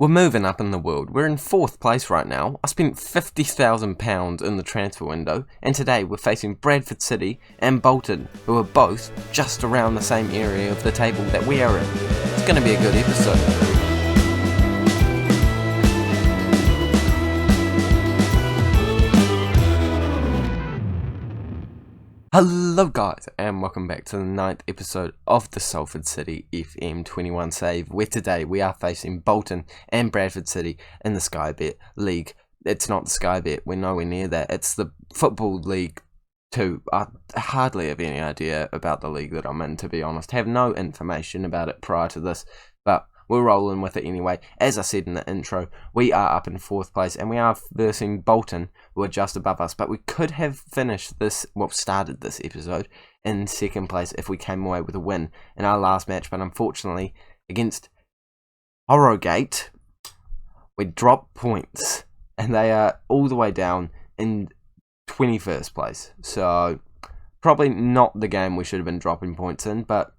We're moving up in the world. We're in 4th place right now. I spent £50,000 in the transfer window, and today we're facing Bradford City and Bolton, who are both just around the same area of the table that we are in. It's going to be a good episode. Hello guys, and welcome back to the 9th episode of the Salford City FM21 save, where today we are facing Bolton and Bradford City in the Sky Bet League. It's not the Sky Bet, we're nowhere near that, it's the Football League 2. I hardly have any idea about the league that I'm in, to be honest. Have no information about it prior to this, but we're rolling with it anyway. As I said in the intro, we are up in 4th place and we are versing Bolton, who are just above us. But we could have started this episode in 2nd place if we came away with a win in our last match. But unfortunately, against Harrogate, we dropped points and they are all the way down in 21st place. So probably not the game we should have been dropping points in, but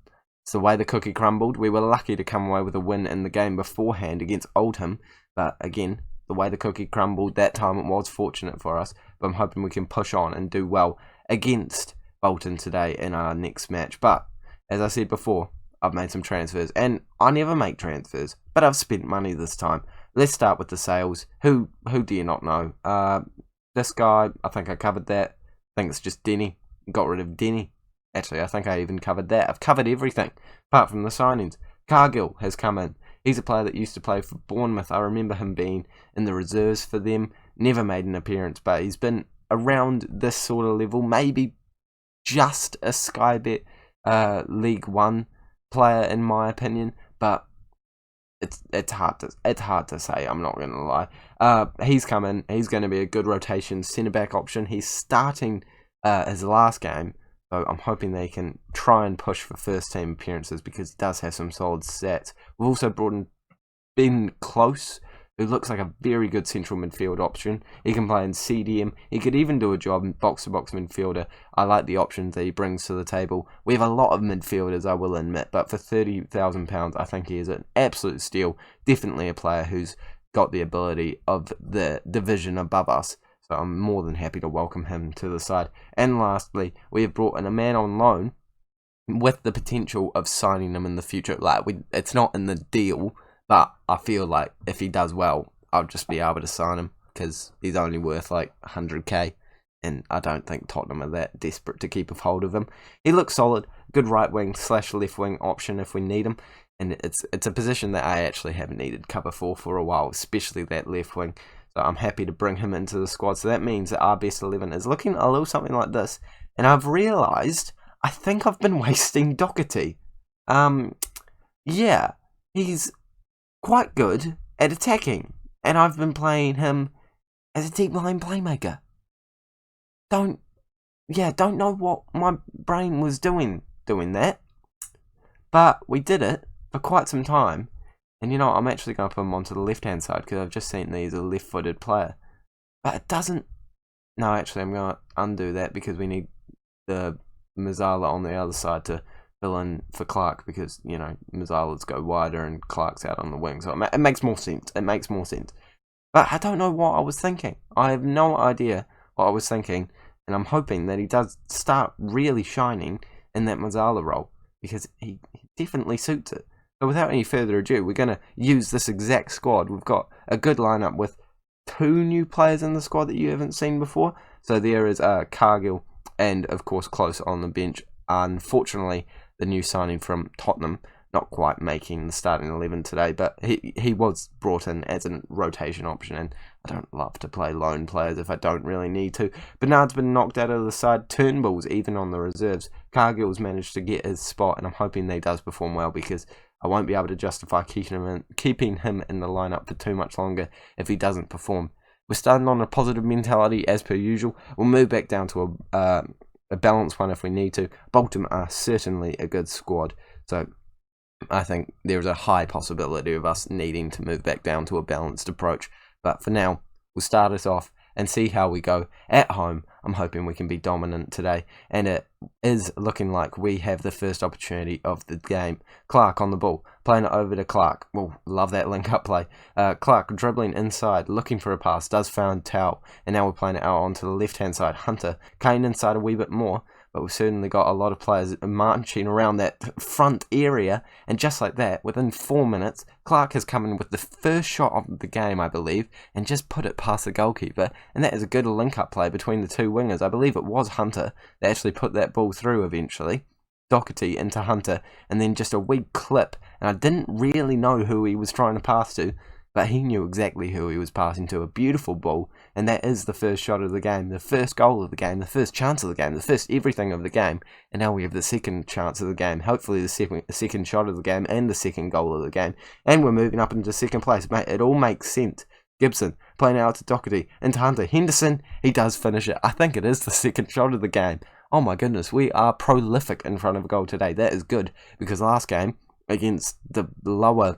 it's the way the cookie crumbled. We were lucky to come away with a win in the game beforehand against Oldham, but again, the way the cookie crumbled, that time it was fortunate for us, but I'm hoping we can push on and do well against Bolton today in our next match. But, as I said before, I've made some transfers, and I never make transfers, but I've spent money this time. Let's start with the sales. Who do you not know? This guy, I think I covered that. I think it's just Denny. Got rid of Denny. Actually, I think I even covered that. I've covered everything, apart from the signings. Cargill has come in. He's a player that used to play for Bournemouth. I remember him being in the reserves for them. Never made an appearance, but he's been around this sort of level. Maybe just a Sky Bet League 1 player, in my opinion. But it's hard to say. I'm not going to lie. He's come in. He's going to be a good rotation centre-back option. He's starting his last game. So I'm hoping they can try and push for first team appearances because he does have some solid stats. We've also brought in Ben Close, who looks like a very good central midfield option. He can play in CDM. He could even do a job in box-to-box midfielder. I like the options that he brings to the table. We have a lot of midfielders, I will admit, but for £30,000, I think he is an absolute steal. Definitely a player who's got the ability of the division above us. So I'm more than happy to welcome him to the side. And lastly, we have brought in a man on loan with the potential of signing him in the future. It's not in the deal, but I feel like if he does well, I'll just be able to sign him because he's only worth like 100k. And I don't think Tottenham are that desperate to keep a hold of him. He looks solid, good right wing / left wing option if we need him. And it's a position that I actually haven't needed cover for a while, especially that left wing. So I'm happy to bring him into the squad. So that means that our best 11 is looking a little something like this. And I've realised I think I've been wasting Doherty. Yeah, he's quite good at attacking. And I've been playing him as a deep line playmaker. Don't know what my brain was doing that. But we did it for quite some time. And I'm actually going to put him onto the left-hand side because I've just seen that he's a left-footed player. But it doesn't... No, actually, I'm going to undo that because we need the Mazzala on the other side to fill in for Clark because, Mazzalas go wider and Clark's out on the wing. So it makes more sense. But I don't know what I was thinking. I have no idea what I was thinking. And I'm hoping that he does start really shining in that Mazzala role because he definitely suits it. So without any further ado, we're going to use this exact squad. We've got a good lineup with 2 new players in the squad that you haven't seen before. So there is Cargill and, of course, Close on the bench. Unfortunately, the new signing from Tottenham, not quite making the starting 11 today, but he was brought in as a rotation option, and I don't love to play lone players if I don't really need to. Bernard's been knocked out of the side. Turnbull's even on the reserves. Cargill's managed to get his spot, and I'm hoping that he does perform well because I won't be able to justify keeping him in the lineup for too much longer if he doesn't perform. We're starting on a positive mentality as per usual. We'll move back down to a balanced one if we need to. Bolton are certainly a good squad, so I think there's a high possibility of us needing to move back down to a balanced approach. But for now, we'll start us off and see how we go at home. I'm hoping we can be dominant today. And it is looking like we have the first opportunity of the game. Clark on the ball, playing it over to Clark. Oh, love that link-up play. Clark dribbling inside, looking for a pass, does found Towel. And now we're playing it out onto the left-hand side. Hunter, Kane inside a wee bit more. But we've certainly got a lot of players marching around that front area. And just like that, within 4 minutes, Clark has come in with the first shot of the game, I believe, and just put it past the goalkeeper. And that is a good link-up play between the two wingers. I believe it was Hunter that actually put that ball through eventually. Doherty into Hunter, and then just a wee clip. And I didn't really know who he was trying to pass to, but he knew exactly who he was passing to. A beautiful ball, and that is the first shot of the game, the first goal of the game, the first chance of the game, the first everything of the game. And now we have the second chance of the game, hopefully the second shot of the game and the second goal of the game. And we're moving up into second place. Mate, it all makes sense. Gibson playing out to Doherty, into Hunter. Henderson, he does finish it. I think it is the second shot of the game. Oh my goodness, we are prolific in front of a goal today. That is good, because last game against the lower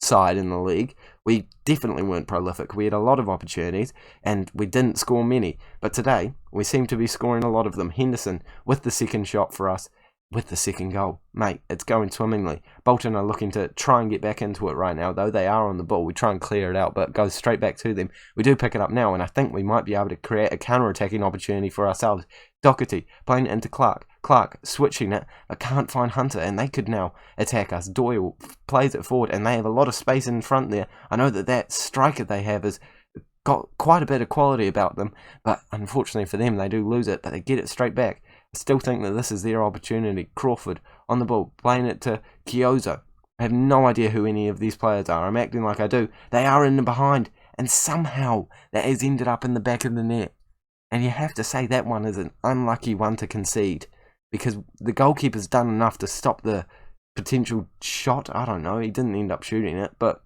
side in the league, we definitely weren't prolific. We had a lot of opportunities and we didn't score many, but today we seem to be scoring a lot of them. Henderson with the second shot for us, with the second goal. Mate, it's going swimmingly. Bolton are looking to try and get back into it right now, though they are on the ball. We try and clear it out, but it goes straight back to them. We do pick it up now, and I think we might be able to create a counter-attacking opportunity for ourselves. Doherty playing it into Clark. Clark switching it, but can't find Hunter, and they could now attack us. Doyle plays it forward, and they have a lot of space in front there. I know that striker they have has got quite a bit of quality about them, but unfortunately for them, they do lose it, but they get it straight back. I still think that this is their opportunity. Crawford on the ball, playing it to Kyozo. I have no idea who any of these players are. I'm acting like I do. They are in the behind, and somehow that has ended up in the back of the net. And you have to say that one is an unlucky one to concede, because the goalkeeper's done enough to stop the potential shot. I don't know, he didn't end up shooting it, but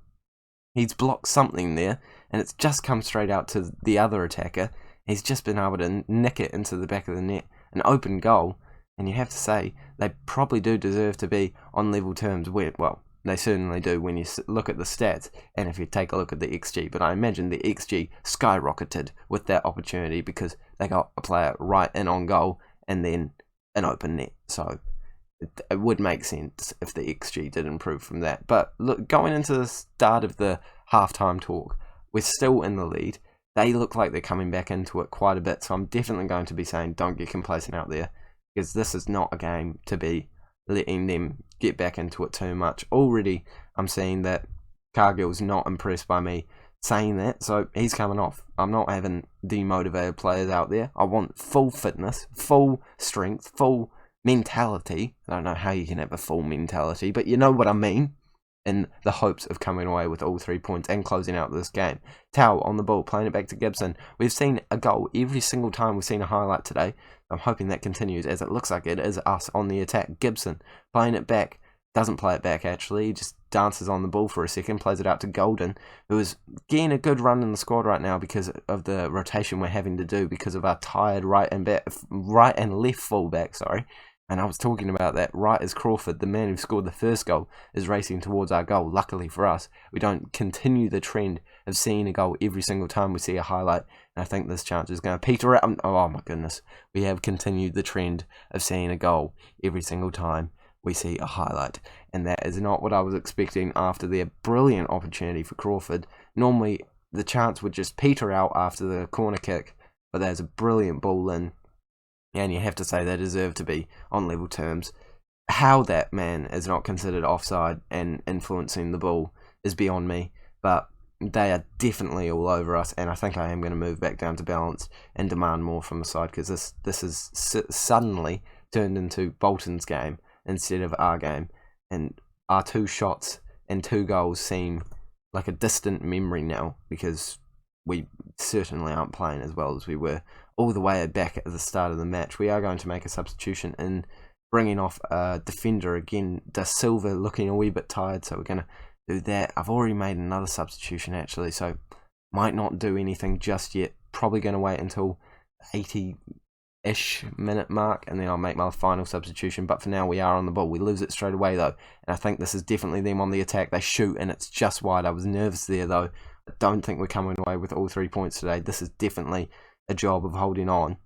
he's blocked something there, and it's just come straight out to the other attacker. He's just been able to nick it into the back of the net. An open goal, and you have to say they probably do deserve to be on level terms. Well, they certainly do when you look at the stats and if you take a look at the XG, but I imagine the XG skyrocketed with that opportunity because they got a player right in on goal and then an open net, so it would make sense if the XG did improve from that. But look, going into the start of the halftime talk, we're still in the lead. They look like they're coming back into it quite a bit, so I'm definitely going to be saying don't get complacent out there, because this is not a game to be letting them get back into it too much. Already, I'm seeing that Cargill's not impressed by me saying that, so he's coming off. I'm not having demotivated players out there. I want full fitness, full strength, full mentality. I don't know how you can have a full mentality, but you know what I mean. In the hopes of coming away with all 3 points and closing out this game. Towel on the ball, playing it back to Gibson. We've seen a goal every single time we've seen a highlight today. I'm hoping that continues, as it looks like it is us on the attack. Gibson playing it back. Doesn't play it back, actually. He just dances on the ball for a second, plays it out to Golden, who is getting a good run in the squad right now because of the rotation we're having to do, because of our tired right and left fullback, sorry. And I was talking about that. Right as Crawford, the man who scored the first goal, is racing towards our goal. Luckily for us, we don't continue the trend of seeing a goal every single time we see a highlight. And I think this chance is going to peter out. Oh my goodness. We have continued the trend of seeing a goal every single time we see a highlight. And that is not what I was expecting after their brilliant opportunity for Crawford. Normally, the chance would just peter out after the corner kick. But there's a brilliant ball in. And you have to say they deserve to be on level terms. How that man is not considered offside and influencing the ball is beyond me. But they are definitely all over us, and I think I am going to move back down to balance and demand more from the side, because this has suddenly turned into Bolton's game instead of our game. And our 2 shots and 2 goals seem like a distant memory now, because we certainly aren't playing as well as we were all the way back at the start of the match. We are going to make a substitution in bringing off a defender again. Da Silva looking a wee bit tired, so we're going to do that. I've already made another substitution actually, so might not do anything just yet. Probably going to wait until 80-ish minute mark, and then I'll make my final substitution. But for now, we are on the ball. We lose it straight away though, and I think this is definitely them on the attack. They shoot, and it's just wide. I was nervous there though. I don't think we're coming away with all 3 points today. This is definitely a job of holding on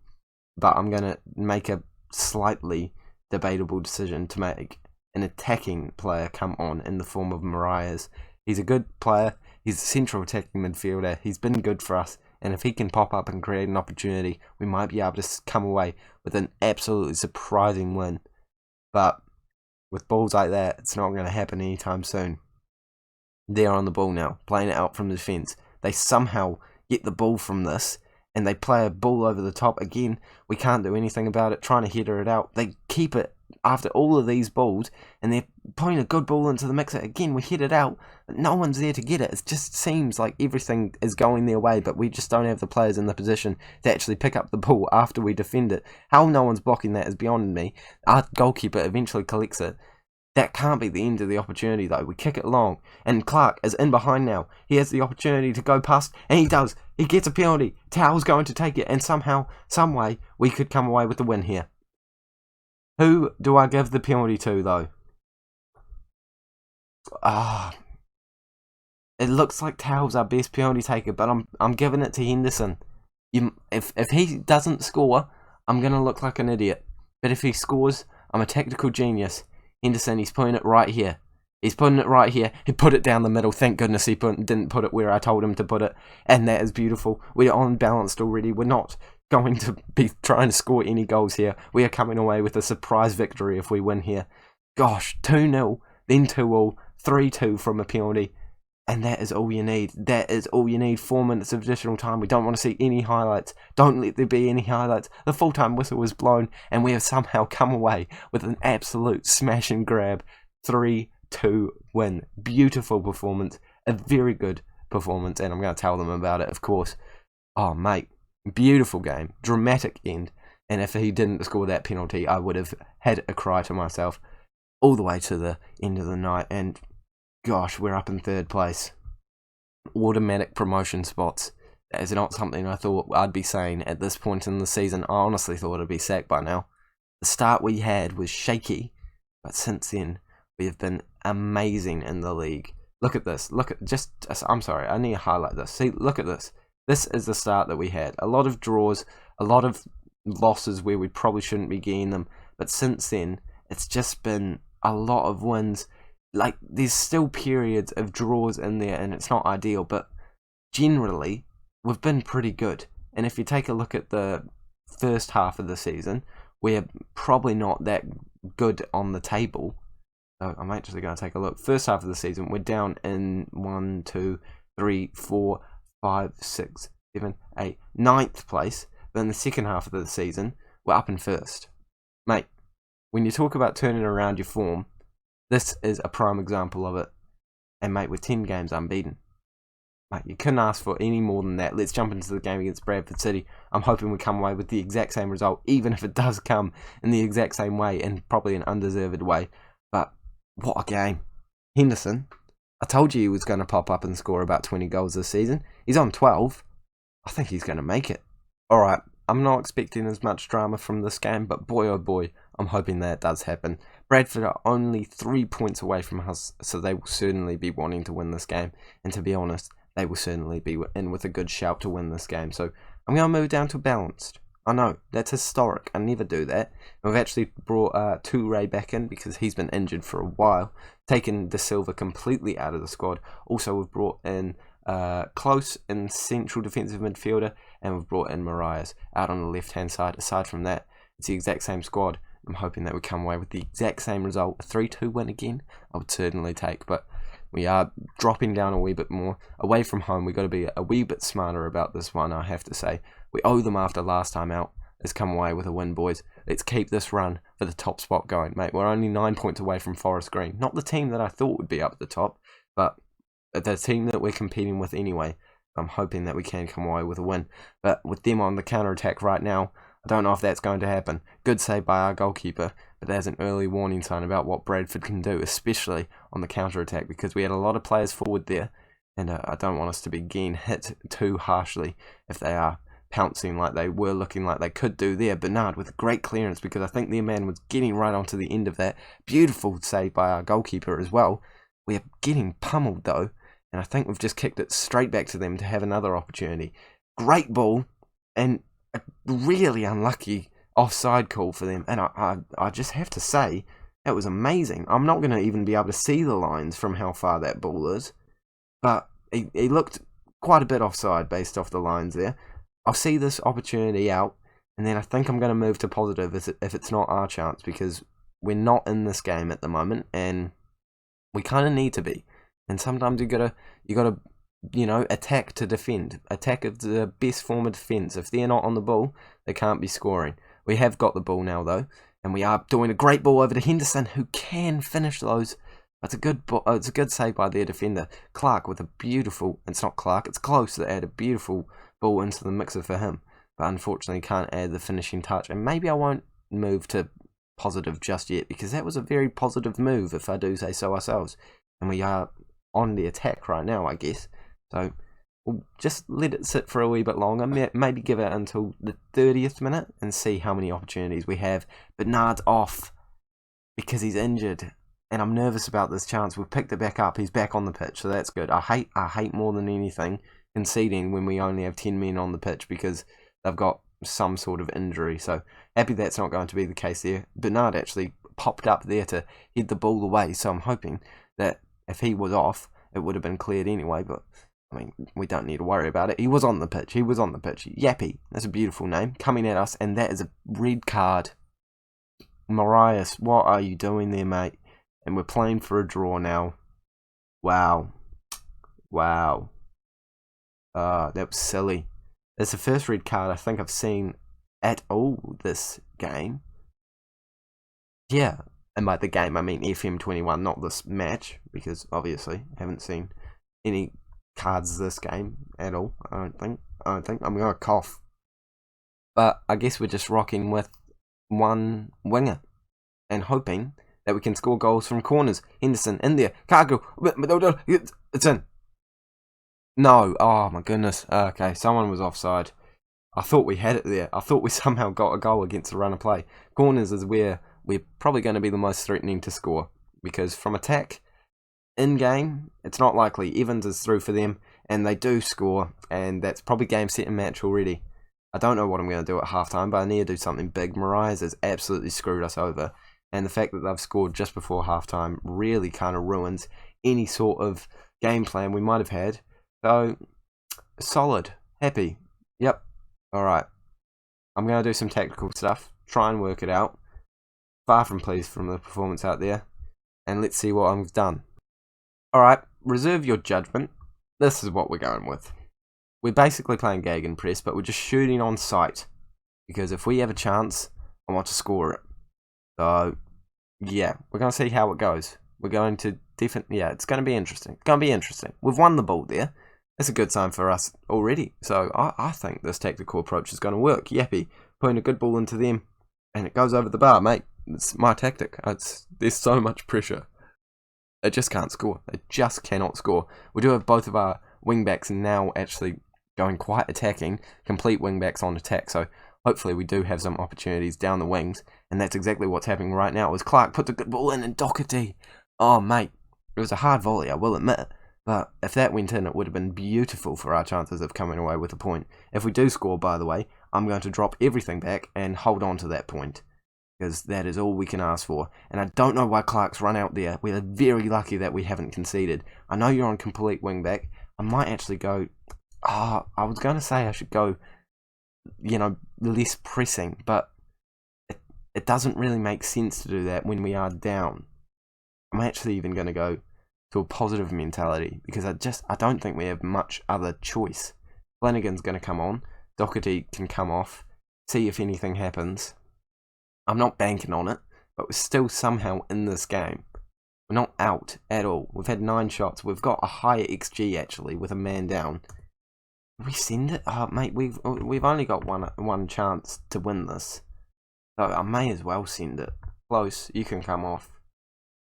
but I'm going to make a slightly debatable decision to make an attacking player come on in the form of Marias. He's a good player. He's a central attacking midfielder. He's been good for us. And if he can pop up and create an opportunity, we might be able to come away with an absolutely surprising win. But with balls like that, it's not going to happen anytime soon. They're on the ball now, playing it out from the defence. They somehow get the ball from this, and they play a ball over the top. Again, we can't do anything about it, trying to header it out. They keep it after all of these balls, and they're putting a good ball into the mixer. Again, we hit it out, but no one's there to get it. It just seems like everything is going their way, but we just don't have the players in the position to actually pick up the ball after we defend it. How no one's blocking that is beyond me. Our goalkeeper eventually collects it. That can't be the end of the opportunity, though. We kick it long, and Clark is in behind now. He has the opportunity to go past, and he does. He gets a penalty. Towell's going to take it, and somehow, some way, we could come away with the win here. Who do I give the penalty to, though? It looks like Towell's our best penalty taker, but I'm giving it to Henderson. If he doesn't score, I'm going to look like an idiot. But if he scores, I'm a tactical genius. Henderson, he's putting it right here. He's putting it right here. He put it down the middle. Thank goodness he didn't put it where I told him to put it. And that is beautiful. We're unbalanced already. We're not going to be trying to score any goals here. We are coming away with a surprise victory if we win here. Gosh, 2-0, then 2-all, 3-2 from a penalty. And that is all you need. That is all you need. 4 minutes of additional time. We don't want to see any highlights. Don't let there be any highlights. The full-time whistle was blown, and we have somehow come away with an absolute smash and grab 3-2 win. Beautiful performance. A very good performance, and I'm going to tell them about it, of course. Oh, mate. Beautiful game. Dramatic end. And if he didn't score that penalty, I would have had a cry to myself all the way to the end of the night. And gosh, we're up in 3rd place. Automatic promotion spots. That is not something I thought I'd be saying at this point in the season. I honestly thought I'd be sacked by now. The start we had was shaky, but since then, we have been amazing in the league. Look at this. I'm sorry, I need to highlight this. See, look at this. This is the start that we had. A lot of draws, a lot of losses where we probably shouldn't be getting them. But since then, it's just been a lot of wins. Like, there's still periods of draws in there, and it's not ideal. But generally, we've been pretty good. And if you take a look at the first half of the season, we're probably not that good on the table. So I'm actually going to take a look. First half of the season, we're down in 1, 2, 3, 4, 5, 6, 7, 8, 9th place. But in the second half of the season, we're up in 1st. Mate, when you talk about turning around your form, this is a prime example of it. And mate, with 10 games unbeaten. Mate, you couldn't ask for any more than that. Let's jump into the game against Bradford City. I'm hoping we come away with the exact same result, even if it does come in the exact same way, and probably an undeserved way. But what a game. Henderson, I told you he was going to pop up and score about 20 goals this season. He's on 12. I think he's going to make it. Alright, I'm not expecting as much drama from this game, but boy oh boy, I'm hoping that does happen. Bradford are only 3 points away from us, so they will certainly be wanting to win this game. And to be honest, they will certainly be in with a good shout to win this game. So I'm going to move down to balanced. I know, that's historic. I never do that. We've actually brought Toure back in because he's been injured for a while. Taken De Silva completely out of the squad. Also, we've brought in Close in central defensive midfielder, and we've brought in Marias out on the left-hand side. Aside from that, it's the exact same squad. I'm hoping that we come away with the exact same result. A 3-2 win again, I would certainly take, but we are dropping down a wee bit more. Away from home, we've got to be a wee bit smarter about this one, I have to say. We owe them after last time out. Let's come away with a win, boys. Let's keep this run for the top spot going, mate. We're only 9 points away from Forest Green. Not the team that I thought would be up at the top, but the team that we're competing with anyway. I'm hoping that we can come away with a win. But with them on the counter-attack right now, I don't know if that's going to happen. Good save by our goalkeeper, but there's an early warning sign about what Bradford can do, especially on the counter-attack, because we had a lot of players forward there, and I don't want us to be getting hit too harshly if they are pouncing like they were looking like they could do there. Bernard with great clearance, because I think their man was getting right onto the end of that. Beautiful save by our goalkeeper as well. We are getting pummeled though, and I think we've just kicked it straight back to them to have another opportunity. Great ball, and a really unlucky offside call for them. And I just have to say, that was amazing. I'm not going to even be able to see the lines from how far that ball is. But he looked quite a bit offside based off the lines there. I'll see this opportunity out, and then I think I'm going to move to positive if it's not our chance, because we're not in this game at the moment, and we kind of need to be. And sometimes you gotta attack to defend. Attack is the best form of defence. If they're not on the ball, they can't be scoring. We have got the ball now though, and we are doing a great ball over to Henderson, who can finish those. It's a good save by their defender. Clark with a beautiful, it's not Clark, it's Close that had a beautiful ball into the mixer for him. But unfortunately can't add the finishing touch. And maybe I won't move to positive just yet, because that was a very positive move, if I do say so ourselves. And we are on the attack right now, I guess. So we'll just let it sit for a wee bit longer. Maybe give it until the 30th minute and see how many opportunities we have. Bernard's off because he's injured. And I'm nervous about this chance. We've picked it back up. He's back on the pitch, so that's good. I hate more than anything conceding when we only have 10 men on the pitch because they've got some sort of injury. So happy that's not going to be the case there. Bernard actually popped up there to head the ball away, so I'm hoping that if he was off, it would have been cleared anyway. But I mean, we don't need to worry about it. He was on the pitch. Yappy, that's a beautiful name, coming at us, and that is a red card. Marias, what are you doing there, mate? And we're playing for a draw now. Wow. That was silly. It's the first red card I think I've seen at all this game. Yeah, and by the game I mean FM21, not this match, because obviously I haven't seen any cards this game at all. I don't think. I'm going to cough. But I guess we're just rocking with one winger and hoping that we can score goals from corners. Henderson in there. Cargo. It's in. No. Oh my goodness. Okay, someone was offside. I thought we had it there. I thought we somehow got a goal against the run of play. Corners is where we're probably going to be the most threatening to score, because from attack, in game, it's not likely. Evans is through for them, and they do score, and that's probably game, set, and match already. I don't know what I'm going to do at halftime, but I need to do something big. Marias has absolutely screwed us over. And the fact that they've scored just before halftime really kind of ruins any sort of game plan we might have had. So, solid. Happy. Yep. Alright. I'm going to do some tactical stuff. Try and work it out. Far from pleased from the performance out there. And let's see what I've done. Alright. Reserve your judgment. This is what we're going with. We're basically playing gegenpress, but we're just shooting on sight. Because if we have a chance, I want to score it. So, yeah, we're going to see how it goes. We're going to it's going to be interesting. It's going to be interesting. We've won the ball there. That's a good sign for us already. So, I think this tactical approach is going to work. Yappy, putting a good ball into them, and it goes over the bar, mate. It's my tactic. There's so much pressure. They just can't score. They just cannot score. We do have both of our wing-backs now actually going quite attacking, complete wing-backs on attack. So, hopefully we do have some opportunities down the wings, and that's exactly what's happening right now. As Clark put the good ball in, and Doherty, oh mate, it was a hard volley, I will admit, but if that went in, it would have been beautiful for our chances of coming away with a point. If we do score, by the way, I'm going to drop everything back and hold on to that point, because that is all we can ask for. And I don't know why Clark's run out there. We're very lucky that we haven't conceded. I know you're on complete wing back. I might actually go, I was going to say I should go, less pressing, but it doesn't really make sense to do that when we are down. I'm actually even going to go to a positive mentality, because I don't think we have much other choice. Flanagan's going to come on, Doherty can come off, see if anything happens. I'm not banking on it, but we're still somehow in this game. We're not out at all. We've had 9 shots. We've got a higher XG actually with a man down. We send it? Oh, mate, we've only got one chance to win this. So I may as well send it. Close, you can come off.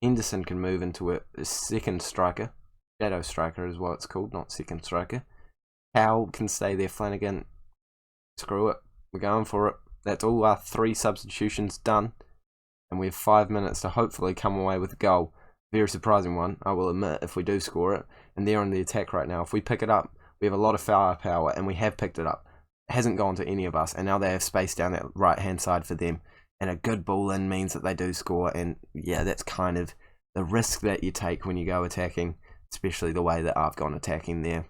Henderson can move into a second striker. Shadow striker is what it's called, not second striker. Powell can stay there. Flanagan, screw it. We're going for it. That's all our 3 substitutions done. And we have 5 minutes to hopefully come away with a goal. Very surprising one, I will admit, if we do score it. And they're on the attack right now. If we pick it up, we have a lot of firepower, and we have picked it up. hasn't gone to any of us, and now they have space down that right-hand side for them, and a good ball in means that they do score, and yeah, that's kind of the risk that you take when you go attacking, especially the way that I've gone attacking there.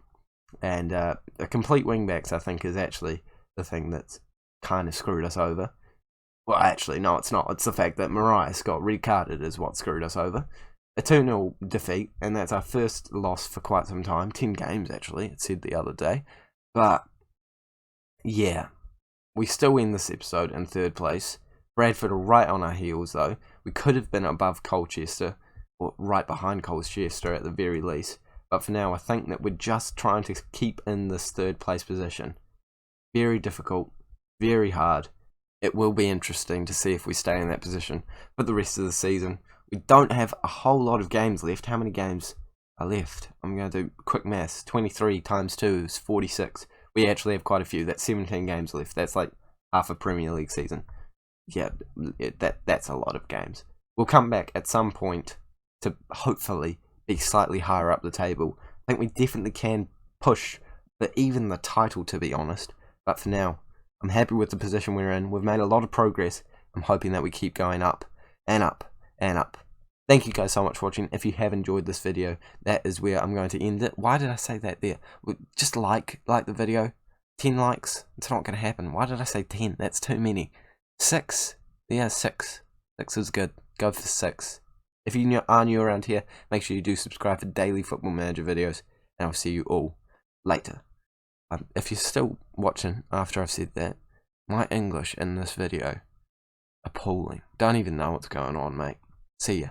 And a complete wing-backs, I think, is actually the thing that's kind of screwed us over. Well, actually, no, it's not. It's the fact that Marias got red-carded is what screwed us over. A 2-0 defeat, and that's our first loss for quite some time. 10 games, actually, it said the other day. But, yeah, we still end this episode in 3rd place. Bradford are right on our heels, though. We could have been above Colchester, or right behind Colchester at the very least. But for now, I think that we're just trying to keep in this 3rd place position. Very difficult, very hard. It will be interesting to see if we stay in that position for the rest of the season. We don't have a whole lot of games left. How many games are left? I'm going to do quick maths. 23 times 2 is 46. We actually have quite a few. That's 17 games left. That's like half a Premier League season. Yeah, that's a lot of games. We'll come back at some point to hopefully be slightly higher up the table. I think we definitely can push for even the title, to be honest. But for now, I'm happy with the position we're in. We've made a lot of progress. I'm hoping that we keep going up and up and up. Thank you guys so much for watching. If you have enjoyed this video, that is where I'm going to end it. Why did I say that there? Just like the video. 10 likes. It's not going to happen. Why did I say 10? That's too many. 6. Yeah, 6. 6 is good. Go for 6. If you are new around here, make sure you do subscribe for daily Football Manager videos. And I'll see you all later. If you're still watching after I've said that, my English in this video, appalling. Don't even know what's going on, mate. See ya.